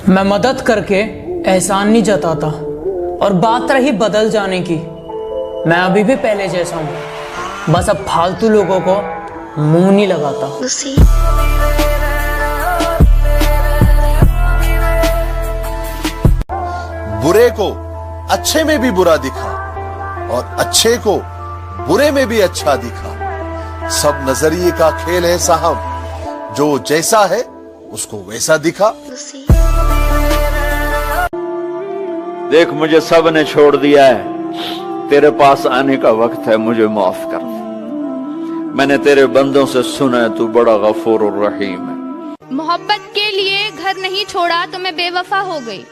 मैं मदद करके एहसान नहीं जताता। और बात रही बदल जाने की, मैं अभी भी पहले जैसा हूँ, बस अब फालतू लोगों को मुंह नहीं लगाता। बुरे को अच्छे में भी बुरा दिखा और अच्छे को बुरे में भी अच्छा दिखा। सब नजरिए का खेल है साहब, जो जैसा है उसको वैसा दिखा। देख मुझे सब ने छोड़ दिया है, तेरे पास आने का वक्त है, मुझे माफ कर। मैंने तेरे बंदों से सुना है तू बड़ा गफूर और रहीम है। मोहब्बत के लिए घर नहीं छोड़ा तो मैं बेवफा हो गई।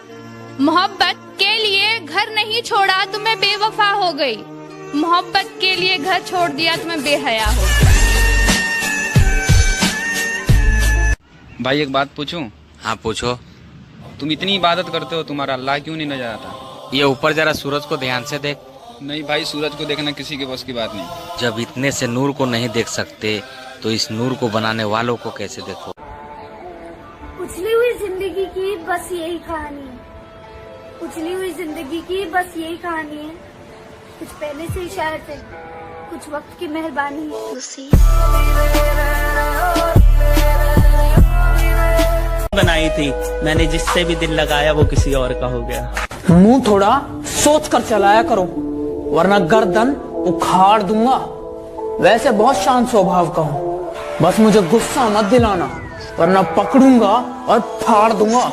मोहब्बत के लिए घर नहीं छोड़ा तो मैं बेवफा हो गई। मोहब्बत के लिए घर छोड़ दिया तो मैं बेहया हो गई। भाई एक बात पूछूं? हाँ पूछो। तुम इतनी इबादत करते हो, तुम्हारा अल्लाह क्यों नहीं नजर आता? ये ऊपर जरा सूरज को ध्यान से देख। नहीं भाई, सूरज को देखना किसी के बस की बात नहीं। जब इतने से नूर को नहीं देख सकते तो इस नूर को बनाने वालों को कैसे देखो। उछली हुई जिंदगी की बस यही कहानी है। उछली हुई जिंदगी की बस यही कहानी है। कुछ पहले से ही शायर थे, कुछ वक्त की मेहरबानी बनाई थी मैंने, जिससे भी दिल लगाया वो किसी और का हो गया। मुंह थोड़ा सोच कर चलाया करो, वरना गर्दन उखाड़ दूंगा। वैसे बहुत शांत स्वभाव का हूँ, बस मुझे गुस्सा मत दिलाना, वरना पकड़ूंगा और फाड़ दूंगा।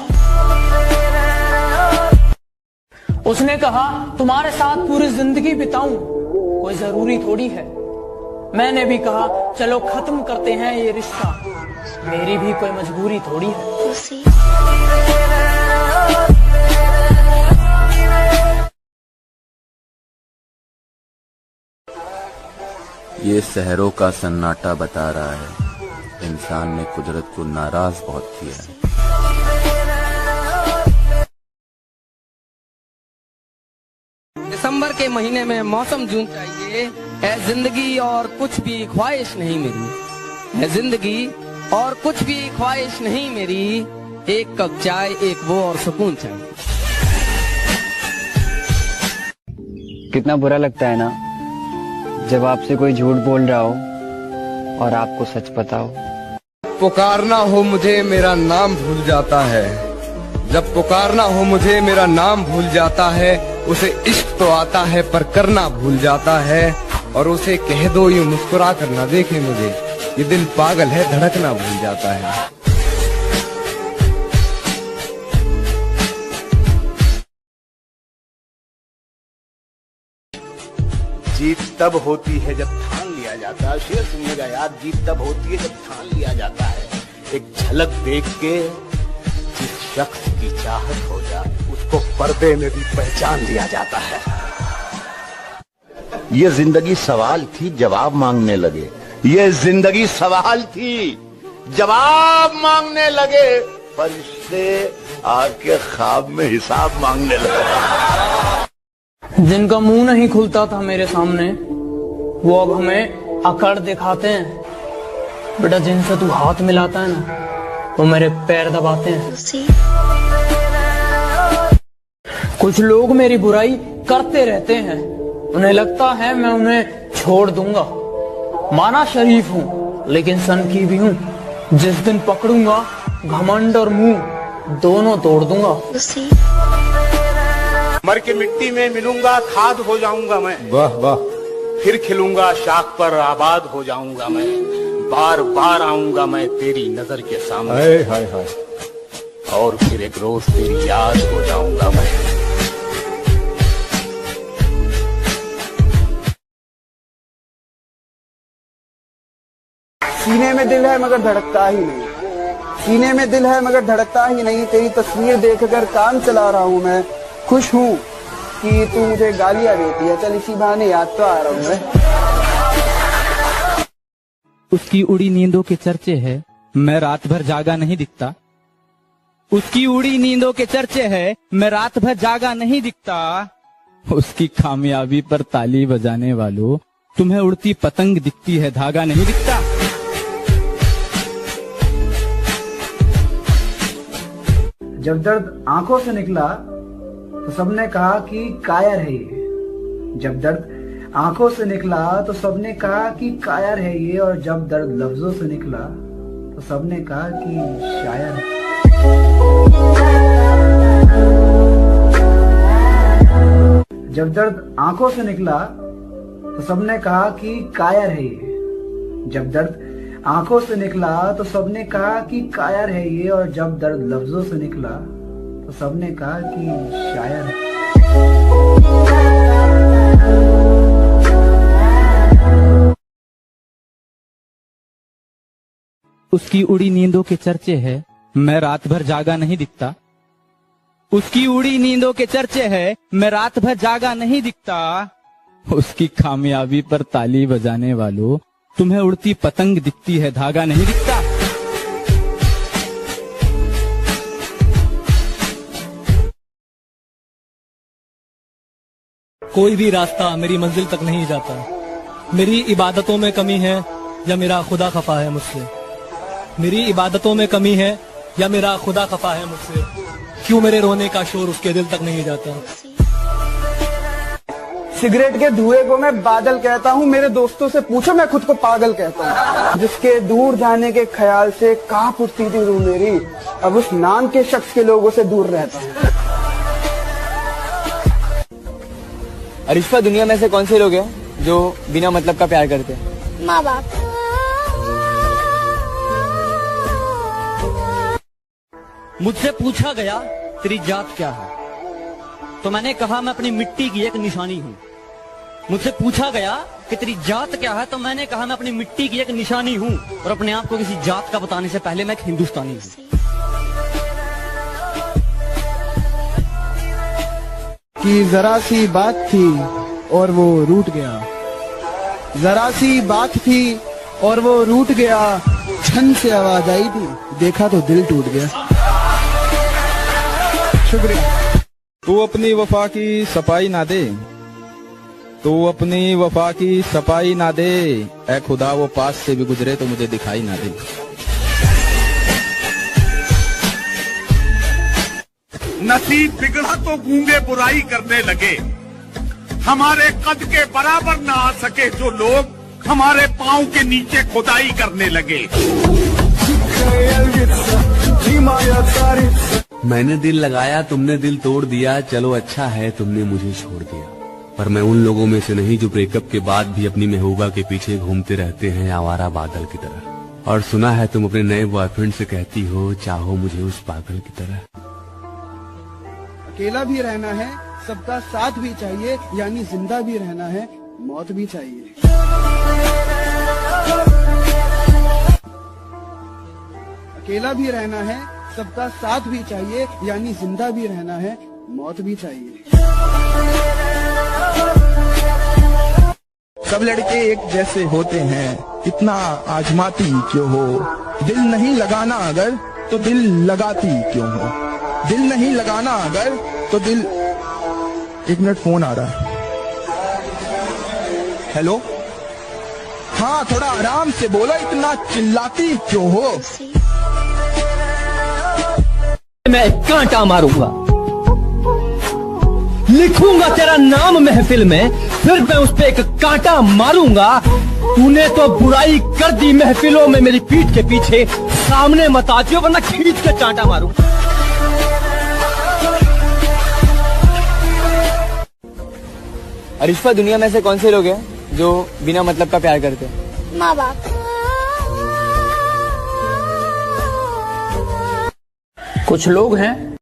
उसने कहा तुम्हारे साथ पूरी जिंदगी बिताऊं, कोई जरूरी थोड़ी है। मैंने भी कहा चलो खत्म करते हैं ये रिश्ता, मेरी भी कोई मजबूरी थोड़ी है। ये शहरों का सन्नाटा बता रहा है, इंसान ने कुदरत को नाराज बहुत किया है। दिसंबर के महीने में मौसम जून चाहिए है जिंदगी और कुछ भी ख्वाहिश नहीं मेरी। है जिंदगी और कुछ भी ख्वाहिश नहीं मेरी, एक कप चाय एक वो और सुकून चाहिए। कितना बुरा लगता है ना जब आपसे कोई झूठ बोल रहा हो और आपको सच पता हो। पुकारना हो मुझे मेरा नाम भूल जाता है, जब पुकारना हो मुझे मेरा नाम भूल जाता है। उसे इश्क तो आता है पर करना भूल जाता है, और उसे कह दो यूं मुस्कुरा कर ना देखे मुझे, ये दिल पागल है धड़कना भूल जाता है। जीत तब होती है जब ठान लिया जाता है। शेर सुनिएगा यार, जीत तब होती है जब ठान लिया जाता है। एक झलक देख के जिस शख्स की चाहत हो जाए, उसको पर्दे में भी पहचान लिया जाता है। ये जिंदगी सवाल थी, जवाब मांगने लगे। ये जिंदगी सवाल थी, जवाब मांगने लगे। फरिश्ते आके ख्वाब में हिसाब मांगने लगे। जिनका मुंह नहीं खुलता था मेरे सामने, वो अब हमें अकड़ दिखाते हैं। बेटा जिनसे तू हाथ मिलाता है ना, वो मेरे पैर दबाते हैं। कुछ लोग मेरी बुराई करते रहते हैं, उन्हें लगता है मैं उन्हें छोड़ दूंगा। माना शरीफ हूँ लेकिन सन की भी हूँ। जिस दिन पकड़ूंगा घमंड और मुंह दोनों तोड़ दूंगा। मर के मिट्टी में मिलूंगा, खाद हो जाऊंगा मैं। वाह वाह। फिर खिलूंगा, शाख पर आबाद हो जाऊंगा मैं। बार बार आऊंगा मैं तेरी नजर के सामने। हाय हाय हाय। और फिर एक रोज तेरी याद हो जाऊंगा मैं। सीने में दिल है मगर धड़कता ही नहीं, सीने में दिल है मगर धड़कता ही नहीं। तेरी तस्वीर देखकर काम चला रहा हूँ मैं। खुश हूँ कि तू मुझे गालियाँ देती है, चल इसी बहाने याद तो आ रहा हूँ मैं। उसकी उड़ी नींदों के चर्चे है, मैं रात भर जागा नहीं दिखता। उसकी उड़ी नींदों के चर्चे है, मैं रात भर जागा नहीं दिखता। उसकी कामयाबी पर ताली बजाने वालों, तुम्हें उड़ती पतंग दिखती है, धागा नहीं दिखता। जब दर्द आंखों से निकला तो सबने कहा कि कायर है ये। जब दर्द आंखों से निकला तो सबने कहा कि कायर है ये, और जब दर्द लफ्जों से निकला तो सबने कहा कि शायर है। जब दर्द आंखों से निकला तो सबने कहा कि कायर है ये। जब दर्द आंखों से निकला तो सबने कहा कि कायर है ये, और जब दर्द लफ्जों से निकला तो सबने कहा कि शायर है। उसकी उड़ी नींदों के चर्चे है, मैं रात भर जागा नहीं दिखता। उसकी उड़ी नींदों के चर्चे है, मैं रात भर जागा नहीं दिखता। उसकी कामयाबी पर ताली बजाने वालों, तुम्हें उड़ती पतंग दिखती है, धागा नहीं दिखता। कोई भी रास्ता मेरी मंजिल तक नहीं जाता। मेरी इबादतों में कमी है या मेरा खुदा खफा है मुझसे। मेरी इबादतों में कमी है या मेरा खुदा खफा है मुझसे। क्यों मेरे रोने का शोर उसके दिल तक नहीं जाता। सिगरेट के धुएं को मैं बादल कहता हूँ, मेरे दोस्तों से पूछो मैं खुद को पागल कहता हूँ। जिसके दूर जाने के ख्याल से कांप उठती थी रूह मेरी, अब उस नाम के शख्स के लोगों से दूर रहता हूँ। अरिश्फा, दुनिया में से कौन से लोग हैं जो बिना मतलब का प्यार करते हैं? माँ बाप। मुझसे पूछा गया तेरी जात क्या है, तो मैंने कहा मैं अपनी मिट्टी की एक निशानी हूँ। मुझसे पूछा गया कि तेरी जात क्या है, तो मैंने कहा मैं अपनी मिट्टी की एक निशानी हूँ, और अपने आप को किसी जात का बताने से पहले मैं एक हिंदुस्तानी हूँ। कि जरा सी बात थी और वो रूठ गया, जरा सी बात थी और वो रूठ गया। छन से आवाज आई थी, देखा तो दिल टूट गया। शुक्रिया। तू अपनी वफा की सफाई ना दे, तू अपनी वफा की सफाई ना दे, ऐ खुदा वो पास से भी गुजरे तो मुझे दिखाई ना दे। नसीब बिगड़ा तो गूंगे बुराई करने लगे। हमारे कद के बराबर ना आ सके जो लोग, हमारे पांव के नीचे खुदाई करने लगे। मैंने दिल लगाया, तुमने दिल तोड़ दिया। चलो अच्छा है तुमने मुझे छोड़ दिया, पर मैं उन लोगों में से नहीं जो ब्रेकअप के बाद भी अपनी महबूबा के पीछे घूमते रहते हैं आवारा बादल की तरह। और सुना है तुम अपने नए बॉयफ्रेंड से कहती हो, चाहो मुझे उस पागल की तरह। अकेला भी रहना है, सबका साथ भी चाहिए, यानी जिंदा भी रहना है, मौत भी चाहिए। अकेला भी रहना है, सबका साथ भी चाहिए, यानी जिंदा भी रहना है, मौत भी चाहिए। सब लड़के एक जैसे होते हैं, इतना आजमाती क्यों हो। दिल नहीं लगाना अगर तो दिल लगाती क्यों हो। दिल नहीं लगाना अगर तो दिल। एक मिनट, फोन आ रहा है। हेलो, हाँ थोड़ा आराम से बोलो, इतना चिल्लाती क्यों हो। मैं एक कांटा मारूंगा, लिखूंगा तेरा नाम महफिल में, फिर मैं उस पे एक कांटा मारूंगा। तूने तो बुराई कर दी महफिलों में मेरी पीठ के पीछे, सामने मत आतियो वरना खींच के चांटा मारूं। अरिश्फा, दुनिया में से कौन से लोग हैं जो बिना मतलब का प्यार करते हैं? माँ बाप। कुछ लोग हैं